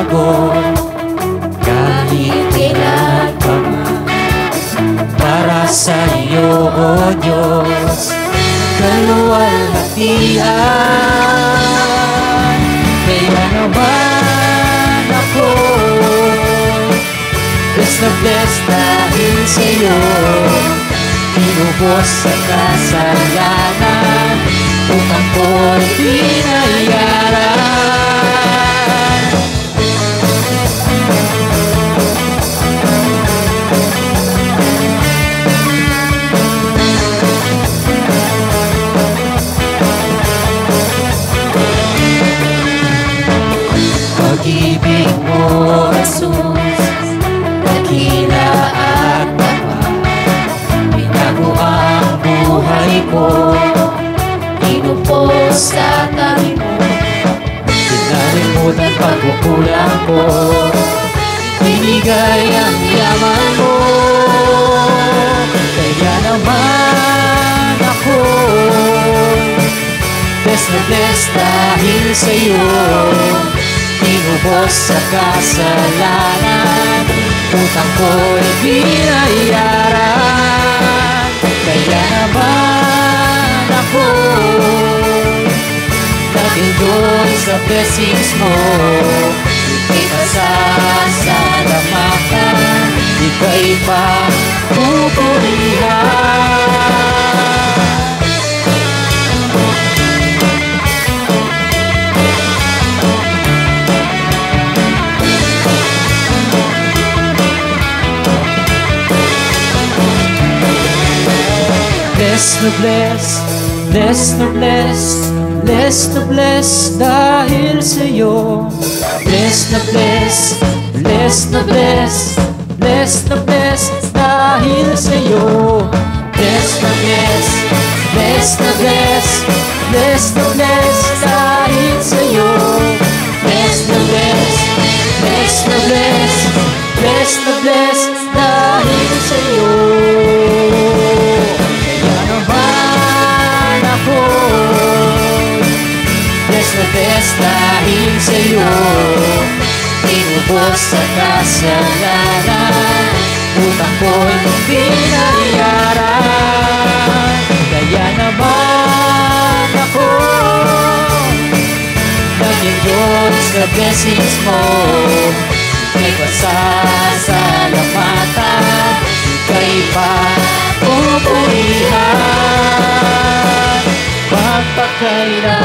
magbabago kahit kailan pa man. Para sa iyo, O Diyos, kaluwalhatian. Kaya naman ako bless na bless dahil sa iyo. Tinubos sa kasalanan upang ko'y binayaran. Pag-ibig mo, Jesus, dakila at tapat. Binago ang buhay ko, inupos sa tabi mo. Pinalimutan pagkukulang ko, binigay ang yaman mo. Kaya naman ako bless na bless dahil sa iyo. Inubos sa kasalanan, utang ko'y binayaran. Kaya naman ako dahil doon sa blessings mo, ikasasalamatan, ika'y pa pupurihan. Bless na bless, bless na bless, bless na bless dahil sa iyo. Bless na bless, bless na bless, bless na bless dahil sa iyo. Bless na bless, bless na bless, bless na bless dahil sa iyo. Bless na bless, bless na bless, bless na bless dahil sa iyo. Bless na bless dahil sa iyo. Inubos sa kasalanan, utang ko'y binayaran. Kaya naman ako naging doon sa blessings mo. May pasasalamatan, ika'y pa pupurihan. Magpakailan